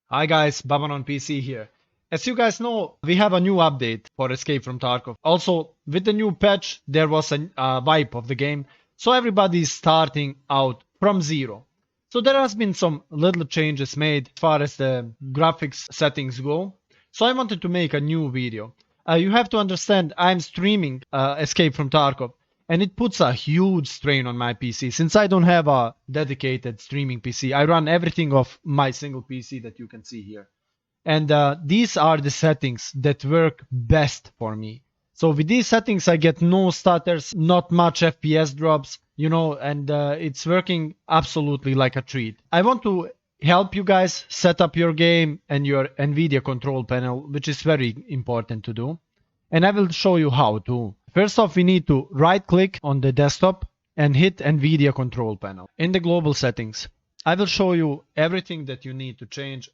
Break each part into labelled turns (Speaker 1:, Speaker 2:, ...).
Speaker 1: Hi guys, Baban on PC here. As you guys know, we have a new update for Escape from Tarkov. Also, with the new patch, there was a wipe of the game, so everybody is starting out from zero. So there has been some little changes made as far as the graphics settings go. So I wanted to make a new video. You have to understand, I'm streaming Escape from Tarkov, and it puts a huge strain on my PC. Since I don't have a dedicated streaming PC, I run everything off my single PC that you can see here. And these are the settings that work best for me. So with these settings, I get no stutters, not much FPS drops, and it's working absolutely like a treat. I want to help you guys set up your game and your NVIDIA control panel, which is very important to do. And I will show you how to. First off, we need to right click on the desktop and hit NVIDIA control panel. In the global settings, I will show you everything that you need to change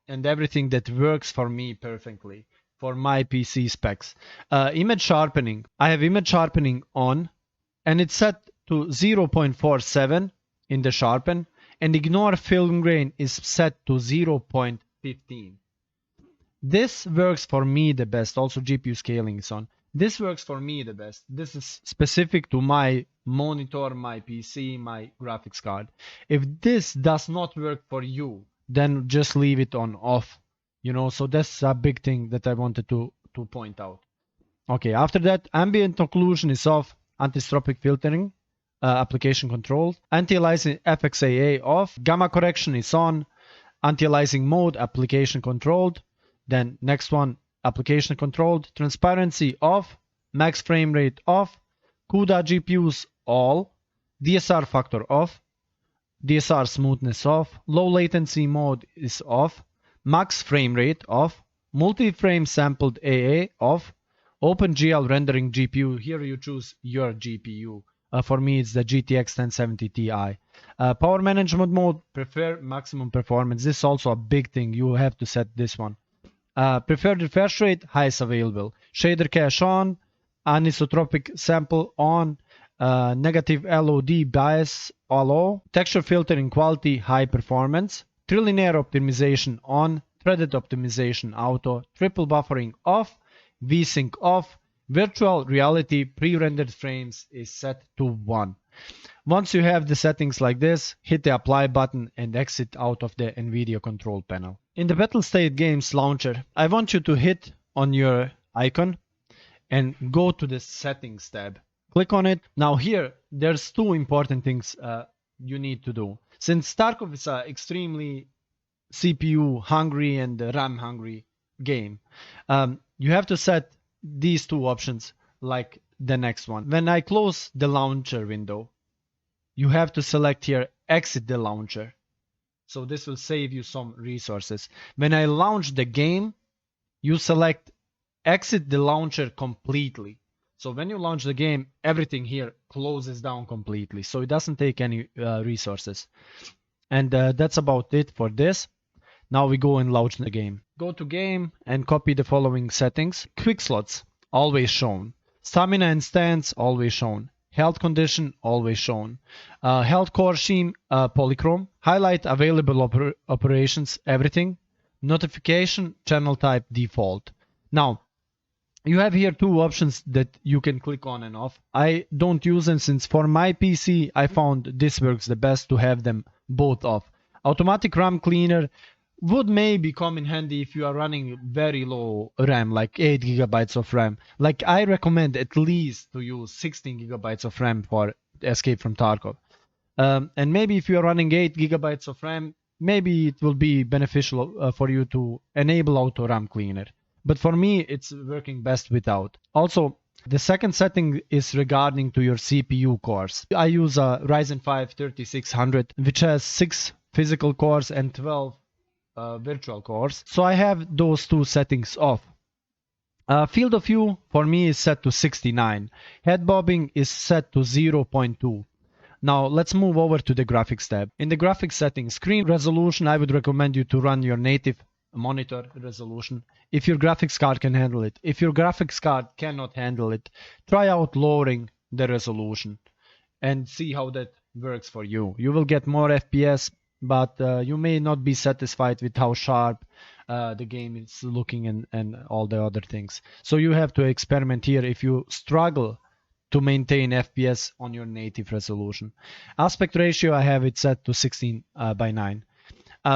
Speaker 1: and everything that works for me perfectly for my PC specs. Image sharpening. I have image sharpening on and it's set to 0.47 in the sharpen, and ignore film grain is set to 0.15. This works for me the best. Also GPU scaling is on. This works for me the best. This is specific to my monitor, my PC, my graphics card. If this does not work for you, then just leave it on off. So that's a big thing that I wanted to point out. Okay, after that, ambient occlusion is off, anisotropic filtering, application control, anti-aliasing FXAA off, gamma correction is on, anti-aliasing mode, application controlled. Then next one, application controlled, transparency off, max frame rate off, CUDA GPUs all, DSR factor off, DSR smoothness off, low latency mode is off, max frame rate off, multi-frame sampled AA off, OpenGL rendering GPU, here you choose your GPU. For me it's the GTX 1070 Ti. Power management mode, prefer maximum performance. This is also a big thing, you have to set this one. Preferred refresh rate, highest available. Shader cache on, anisotropic sample on, negative LOD bias allow, texture filtering quality, high performance, trilinear optimization on, threaded optimization auto, triple buffering off, VSync off, virtual reality pre-rendered frames is set to 1. Once you have the settings like this, hit the apply button and exit out of the NVIDIA control panel. In the Battlestate Games launcher, I want you to hit on your icon and go to the settings tab. Click on it. Now here, there's two important things you need to do. Since Tarkov is an extremely CPU hungry and RAM hungry game, you have to set these two options like the next one. When I close the launcher window, you have to select here exit the launcher. So this will save you some resources. When I launch the game, you select exit the launcher completely. So when you launch the game, everything here closes down completely. So it doesn't take any resources. And that's about it for this. Now we go and launch the game. Go to game and copy the following settings. Quick slots, always shown. Stamina and stance, always shown. Health condition, always shown. Health core scheme, polychrome. Highlight available operations, everything. Notification, channel type, default. Now, you have here two options that you can click on and off. I don't use them since for my PC, I found this works the best to have them both off. Automatic RAM cleaner would maybe come in handy if you are running very low RAM, like 8 gigabytes of RAM. Like I recommend at least to use 16 gigabytes of RAM for Escape from Tarkov. And maybe if you are running 8 gigabytes of RAM, maybe it will be beneficial for you to enable auto RAM cleaner. But for me, it's working best without. Also, the second setting is regarding to your CPU cores. I use a Ryzen 5 3600, which has 6 physical cores and 12 virtual cores. So I have those two settings off. Field of view for me is set to 69. Head bobbing is set to 0.2. Now let's move over to the graphics tab. In the graphics settings, screen resolution, I would recommend you to run your native monitor resolution if your graphics card can handle it. If your graphics card cannot handle it, try out lowering the resolution and see how that works for you. You will get more FPS but you may not be satisfied with how sharp the game is looking and all the other things. So you have to experiment here if you struggle to maintain FPS on your native resolution. Aspect ratio, I have it set to 16 by 9.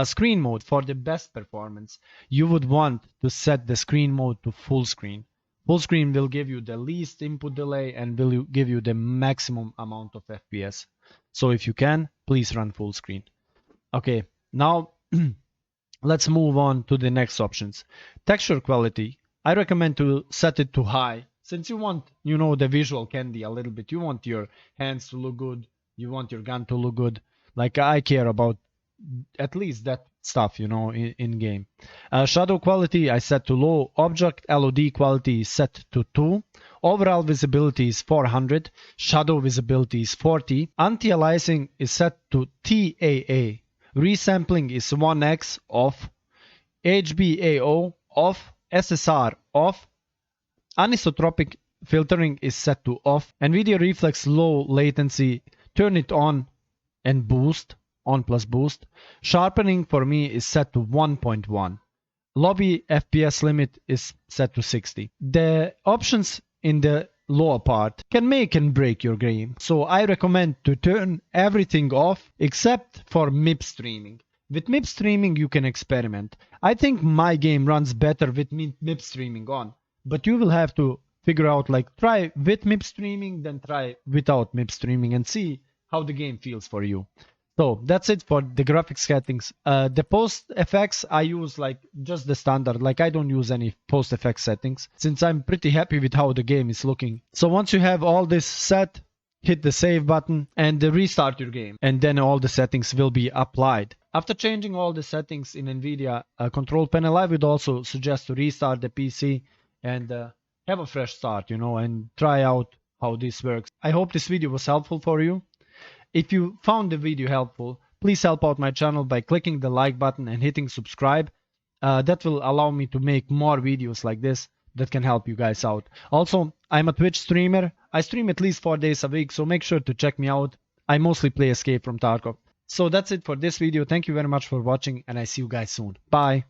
Speaker 1: Screen mode, for the best performance, you would want to set the screen mode to full screen. Full screen will give you the least input delay and will give you the maximum amount of FPS. So if you can, please run full screen. Okay, now let's move on to the next options. Texture quality, I recommend to set it to high. Since you want, the visual candy a little bit. You want your hands to look good. You want your gun to look good. Like I care about at least that stuff, in game. Shadow quality I set to low. Object LOD quality is set to 2. Overall visibility is 400. Shadow visibility is 40. Anti-aliasing is set to TAA. Resampling is 1x off. HBAO off. SSR off. Anisotropic filtering is set to off. NVIDIA Reflex low latency, turn it on and boost. On plus boost. Sharpening for me is set to 1.1. Lobby FPS limit is set to 60. The options in the lower part can make and break your game. So I recommend to turn everything off except for MIP streaming. With MIP streaming you can experiment. I think my game runs better with MIP streaming on. But you will have to figure out, try with MIP streaming, then try without MIP streaming and see how the game feels for you. So that's it for the graphics settings. The post effects I use just the standard. I don't use any post effects settings since I'm pretty happy with how the game is looking. So once you have all this set, hit the save button and restart your game, and then all the settings will be applied. After changing all the settings in NVIDIA control panel, I would also suggest to restart the PC and have a fresh start, and try out how this works. I hope this video was helpful for you. If you found the video helpful, please help out my channel by clicking the like button and hitting subscribe. That will allow me to make more videos like this that can help you guys out. Also, I'm a Twitch streamer. I stream at least 4 days a week, so make sure to check me out. I mostly play Escape from Tarkov. So that's it for this video. Thank you very much for watching, and I see you guys soon. Bye.